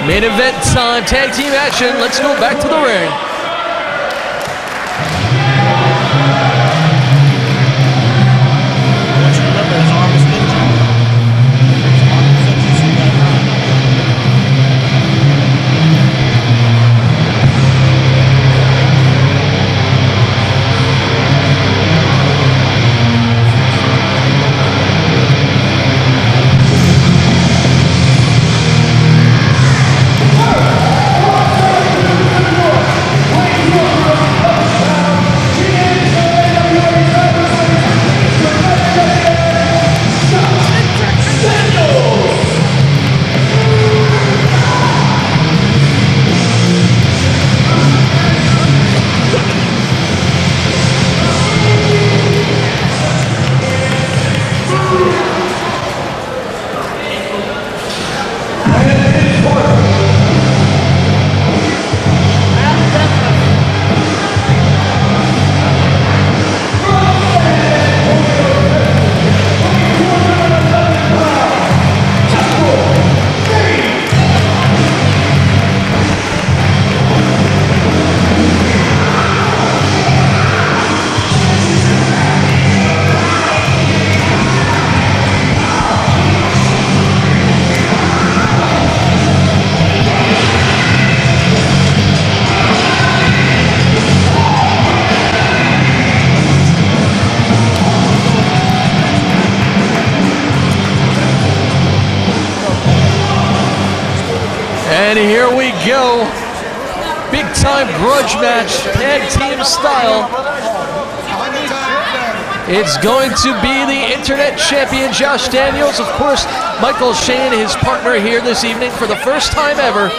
Main event time, tag team action. Let's go back to the ring. And here we go. Big time grudge match, tag team style. It's going to be the internet champion Josh Daniels. Of course, Michael Shane, his partner here this evening for the first time ever,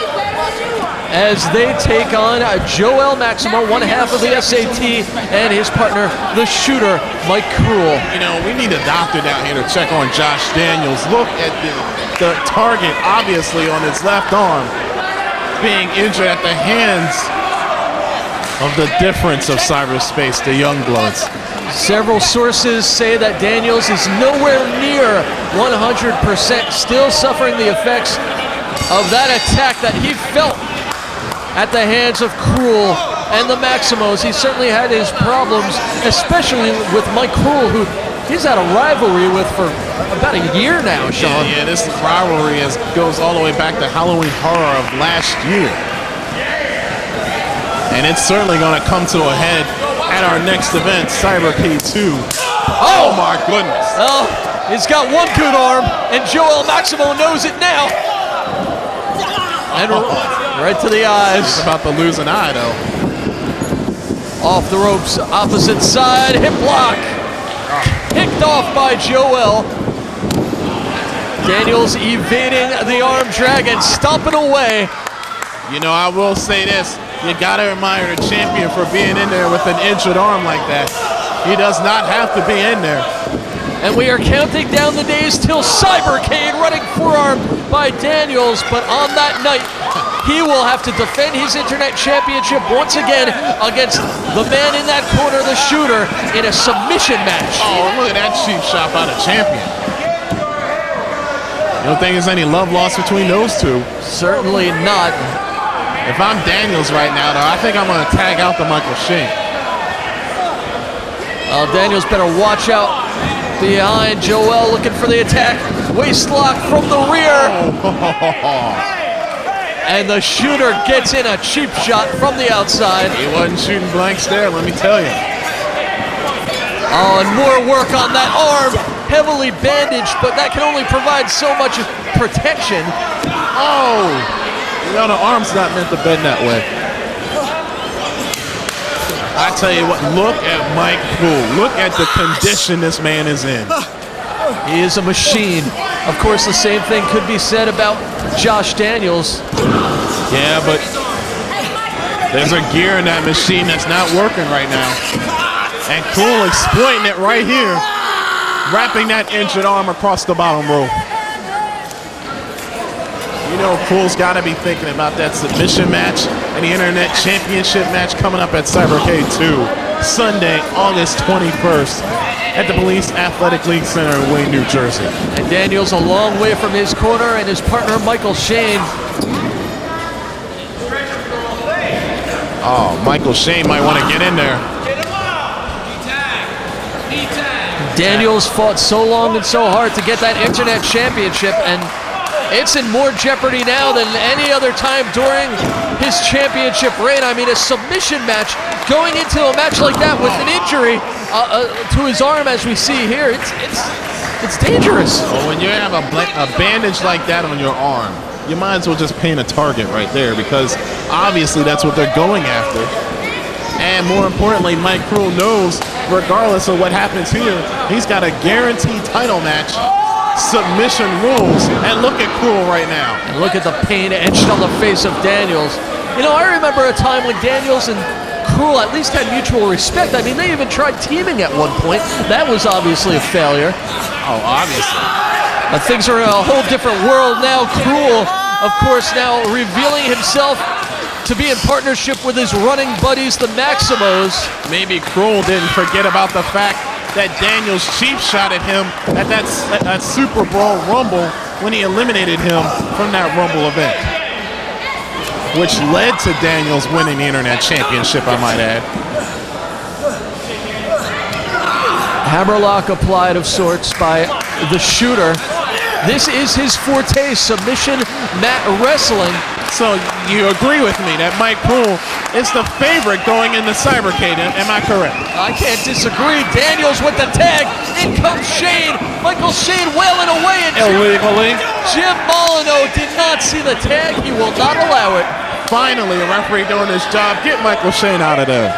as they take on Joel Maximo, one half of the SAT, and his partner, the shooter, Mike Kruel. You know, we need a doctor down here to check on Josh Daniels. Look at the target, obviously, on his left arm, being injured at the hands of the difference of cyberspace, the Youngbloods. Several sources say that Daniels is nowhere near 100%, still suffering the effects of that attack that he felt at the hands of Kruel and the Maximos. He certainly had his problems, especially with Mike Kruel, who he's had a rivalry with for about a year now, Sean. Yeah, this rivalry goes all the way back to Halloween Horror of last year. And it's certainly going to come to a head at our next event, Cybercade 2. Oh my goodness. Oh, he's got one good arm, and Joel Maximo knows it now. And right to the eyes. He's about to lose an eye, though. Off the ropes, opposite side, hip block. Picked off by Joel. Daniels evading the arm drag and stomping away. You know, I will say this. You gotta admire the champion for being in there with an injured arm like that. He does not have to be in there. And we are counting down the days till Cybercade, running forearm by Daniels. But on that night, he will have to defend his internet championship once again against the man in that corner, the shooter, in a submission match. Oh, look at that cheap shot by the champion. You don't think there's any love lost between those two? Certainly not. If I'm Daniels right now, though, I think I'm going to tag out the Michael Shane. Daniels better watch out behind Joel, looking for the attack. Waist lock from the rear. And the shooter gets in a cheap shot from the outside. He wasn't shooting blanks there, let me tell you. Oh, and more work on that arm. Heavily bandaged, but that can only provide so much protection. Oh, you know, the arm's not meant to bend that way. I tell you what, look at Mike Kruel. Look at the condition this man is in. He is a machine. Of course, the same thing could be said about Josh Daniels. Yeah, but there's a gear in that machine that's not working right now. And Kruel exploiting it right here, wrapping that injured arm across the bottom row. You know, Kruel's got to be thinking about that submission match and the Internet Championship match coming up at Cybercade 2, Sunday, August 21st, at the Police Athletic League Center in Wayne, New Jersey. And Daniels a long way from his corner, and his partner, Michael Shane, Oh, Michael Shane might want to get in there. Daniels fought so long and so hard to get that Internet Championship, and it's in more jeopardy now than any other time during his championship reign. I mean, a submission match, going into a match like that with an injury to his arm, as we see here, it's dangerous. Well, when you have a bandage like that on your arm, you might as well just paint a target right there, because obviously that's what they're going after. And more importantly, Mike Kruel knows, regardless of what happens here, he's got a guaranteed title match. Submission rules, and look at Kruel right now. And look at the pain etched on the face of Daniels. You know, I remember a time when Daniels and Kruel at least had mutual respect. I mean, they even tried teaming at one point. That was obviously a failure. Oh, obviously. But things are in a whole different world now. Kruel, of course, now revealing himself to be in partnership with his running buddies, the Maximos. Maybe Kruel didn't forget about the fact that Daniels cheap shot at him at that Super Bowl Rumble when he eliminated him from that Rumble event, which led to Daniels winning the Internet Championship, I might add. Hammerlock applied of sorts by the shooter. This is his forte, submission mat wrestling. So you agree with me that Mike Kruel is the favorite going into Cybercade, am I correct? I can't disagree. Daniels with the tag. In comes Shane. Michael Shane wailing away. And Illegally. Jim Molyneux did not see the tag. He will not allow it. Finally, a referee doing his job. Get Michael Shane out of there.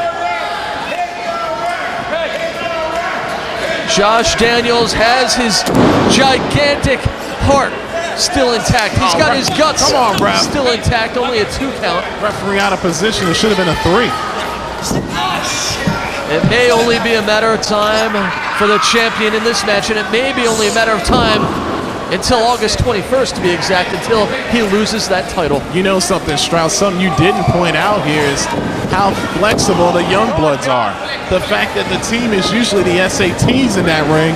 Josh Daniels has his gigantic heart still intact. He's got his guts still intact, only a 2 count. Referee out of position, it should have been a 3. It may only be a matter of time for the champion in this match, and it may be only a matter of time until August 21st, to be exact, until he loses that title. You know something, Strauss, something you didn't point out here is how flexible the Youngbloods are. The fact that the team is usually the SATs in that ring,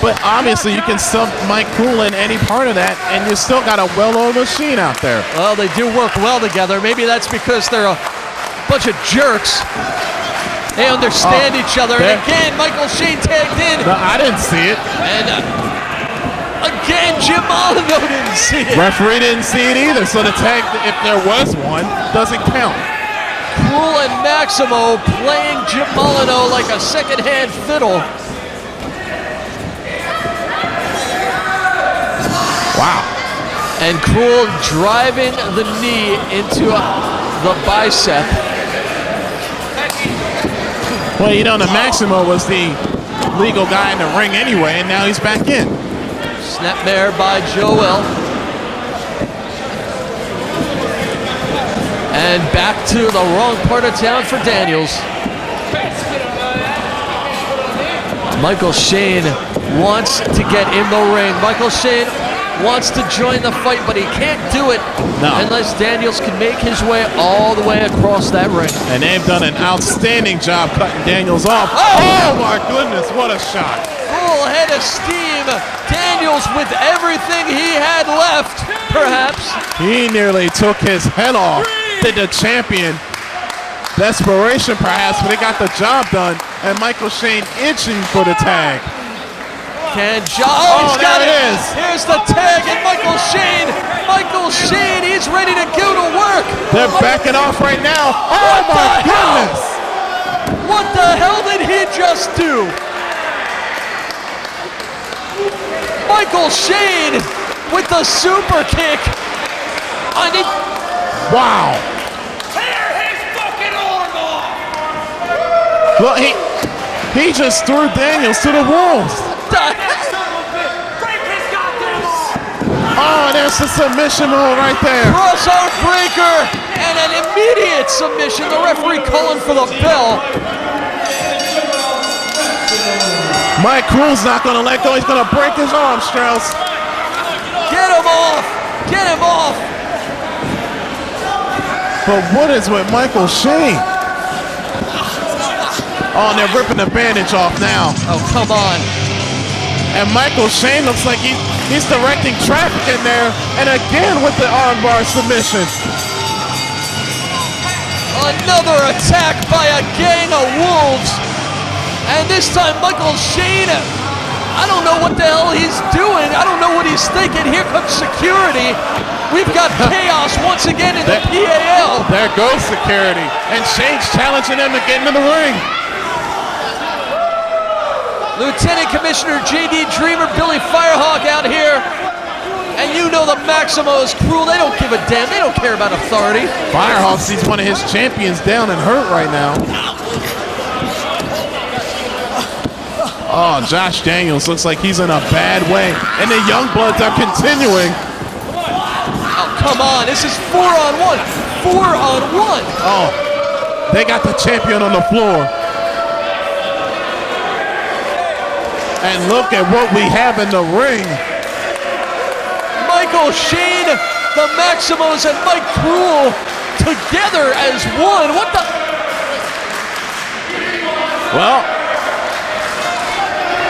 but obviously you can sub Mike Kruel in any part of that, and you still got a well-oiled machine out there. Well, they do work well together. Maybe that's because they're a bunch of jerks. They understand each other. And again, Michael Shane tagged in. No, I didn't see it. And again, Jim Molyneux didn't see it. Referee didn't see it either, so the tag, if there was one, doesn't count. Kruel and Maximo playing Jim Molyneux like a second-hand fiddle. Wow. And Kruel driving the knee into the bicep. Well, you know, the Maximo was the legal guy in the ring anyway, and now he's back in. Snapmare by Joel. And back to the wrong part of town for Daniels. Michael Shane wants to get in the ring. Michael Shane wants to join the fight, but he can't do it unless Daniels can make his way all the way across that ring. And they've done an outstanding job cutting Daniels off. Oh my goodness, what a shot. Full head of steam. Daniels with everything he had left, perhaps. He nearly took his head off. Did the champion. Desperation perhaps, but he got the job done. And Michael Shane itching for the tag. He's got it. Here's the tag, and Michael Shane, he's ready to go to work. They're backing off right now. Oh my goodness. What the hell did he just do? Michael Shane with the super kick. Wow. Tear his fucking arm off. Well, he just threw Daniels to the wolves. Oh, there's the submission move right there. Cross-arm breaker and an immediate submission. The referee calling for the bell. Mike Kruel's not going to let go. He's going to break his arm, Strauss. Get him off. Get him off. But what is with Michael Shane? Oh, and they're ripping the bandage off now. Oh, come on. And Michael Shane looks like he's directing traffic in there. And again with the armbar submission. Another attack by a gang of wolves. And this time Michael Shane, I don't know what the hell he's doing. I don't know what he's thinking. Here comes security. We've got chaos once again in the PAL. There goes security. And Shane's challenging him to get into the ring. Lieutenant Commissioner J.D. Dreamer, Billy Firehawk out here. And you know the Maximo's Kruel, they don't give a damn. They don't care about authority. Firehawk sees one of his champions down and hurt right now. Oh, Josh Daniels looks like he's in a bad way. And the Youngbloods are continuing. Oh, come on. This is 4-on-1. 4-on-1. Oh, they got the champion on the floor. And look at what we have in the ring. Michael Shane, the Maximos, and Mike Kruel together as one. What the? Well,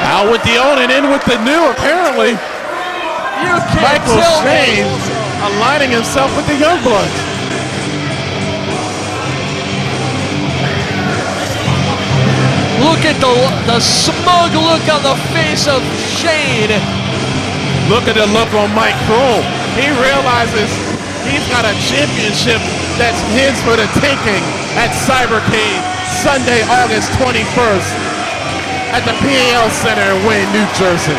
out with the old and in with the new, apparently. You can't Michael tell Shane me. aligning himself with the Youngbloods. Look at the smug look on the face of Shane. Look at the look on Mike Kruel. He realizes he's got a championship that's his for the taking at Cybercade, Sunday, August 21st at the PAL Center in Wayne, New Jersey.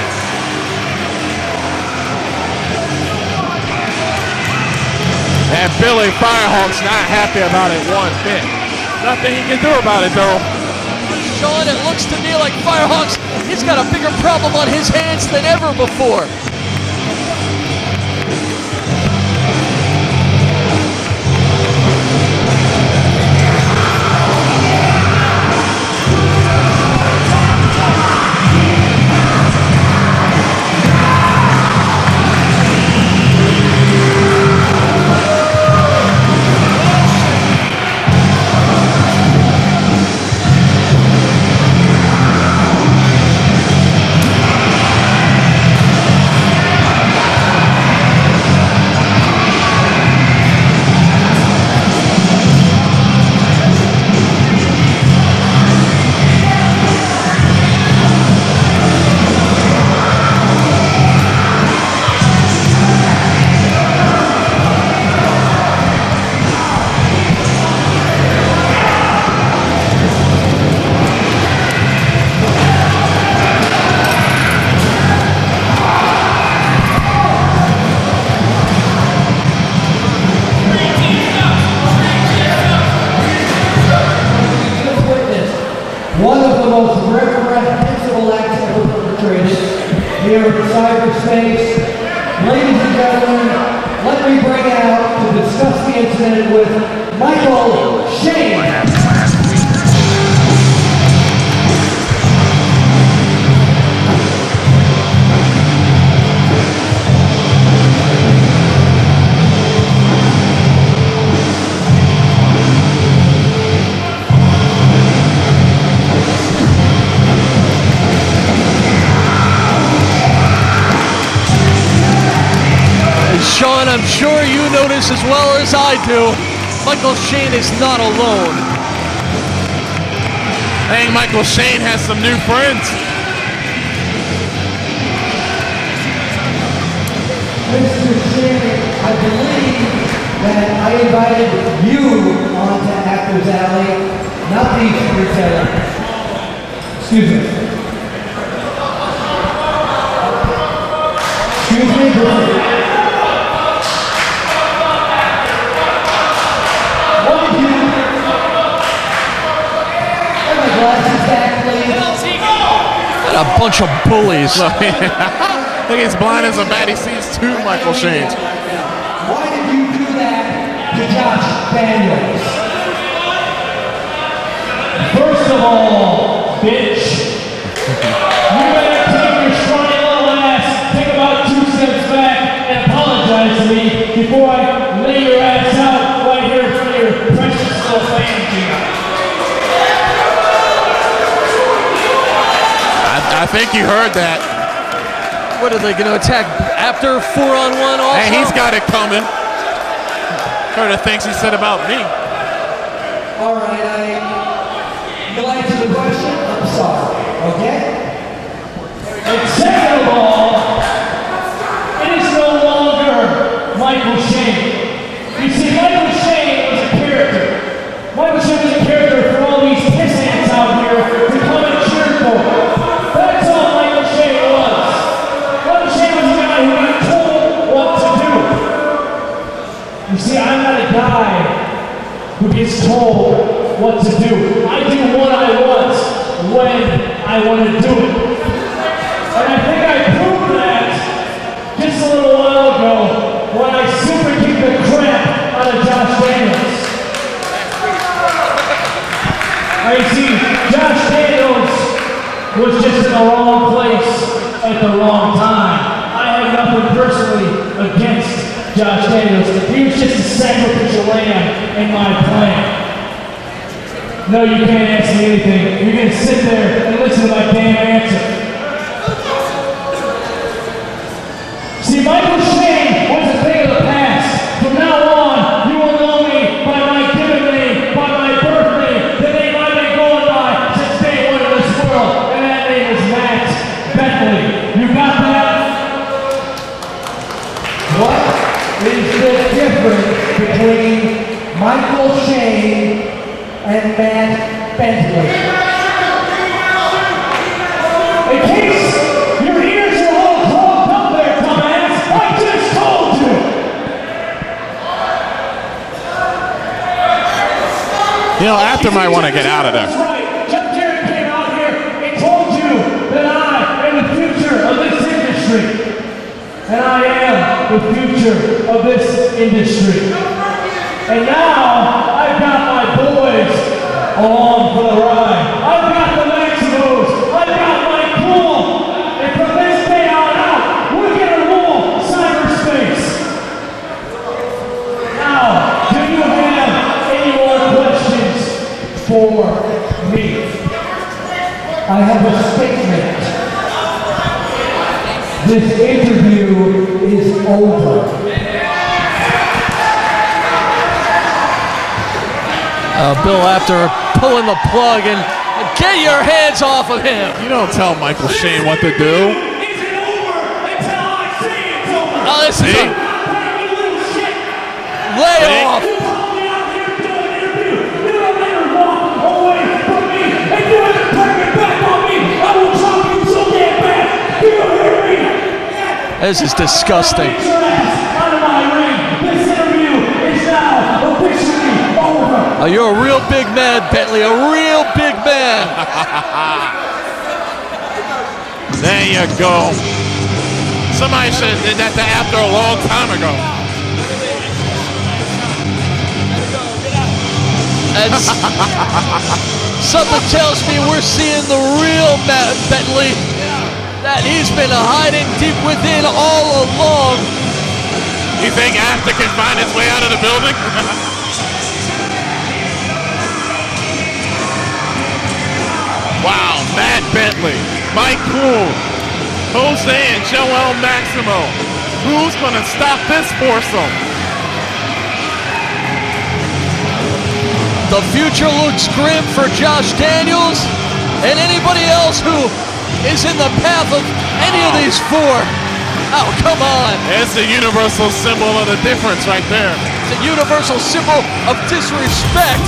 And Billy Firehawk's not happy about it one bit. Nothing he can do about it, though. Sean, it looks to me like Firehawks, he's got a bigger problem on his hands than ever before. One of the most reprehensible acts ever perpetrated here in cyberspace. Ladies and gentlemen, let me bring out to discuss the incident with Michael Shane. Sean, I'm sure you notice as well as I do, Michael Shane is not alone. I think Michael Shane has some new friends. Mr. Shane, I believe that I invited you onto Actors Alley, not these three fellas. Excuse me. Excuse me, What a bunch of bullies. I think he's blind as a bat. He sees two Michael Shanes. Why did you do that to Josh Daniels? First of all, bitch, you better take your scrawny little ass, take about 2 steps back, and apologize to me before I lay your ass out right here in front of your precious little fans here. I think you heard that. What are they going to attack after 4-on-1 also? And he's got it coming. Heard the things he said about me. All right, you'll answer the question? I'm sorry, okay? And second of all, it is no longer Michael Shane. You see, Michael Shane was a character. Michael Shane was a character for all these pissants out here to come and cheer for. That's all Michael Shane was. Michael Shane was a guy who got told what to do. You see, I'm not a guy who gets told what to do. I do what I want when I want to do it. And I think I proved that just a little while ago when I super kicked the crap out of Josh Daniels. I see, Josh Daniels was just in the wrong place at the wrong time. I have nothing personally against Josh Daniels. He was just a sacrificial lamb in my plan. No, you can't ask me anything. You're going to sit there and listen to my damn answer. See, Michael Shane was a thing of the past. From now on, you will know me by my given name, by my birth name, the name I've been going by since day one of this world, and that name is Matt Bentley. You got that? What is the difference between Michael Shane and Matt Bentley? In case your ears are all clogged up there, dumbass, I just told you! You know, After might want to get out of there. That's right. Jeff Jarrett came out here and told you that I am the future of this industry. And I am the future of this industry. And now, I've got my boys along for the ride. I've got the Maximos. I've got my Kruel. And from this day on out, we're going to rule cyberspace. Now, do you have any more questions for me? I have a statement. This interview is over. Bill Apter pulling the plug and get your hands off of him. You don't tell Michael Shane what to do. Isn't over until I say it's over. Oh, this is See? a layoff. You call me out here to do an interview. You don't ever walk away from me. And you ever turn your back on me, I will drop you so damn bad. You hear me? This is disgusting. Get your ass out of my ring. This interview is now officially over. You're a real big man, Bentley. A real big man. There you go. Somebody should have did that to After a long time ago. And something tells me we're seeing the real Matt Bentley that he's been hiding deep within all along. You think After can find his way out of the building? Wow, Matt Bentley, Mike Kruel, Jose and Joel Maximo. Who's going to stop this foursome? The future looks grim for Josh Daniels and anybody else who is in the path of any of these four. Oh, come on. It's the universal symbol of the difference right there. It's a universal symbol of disrespect.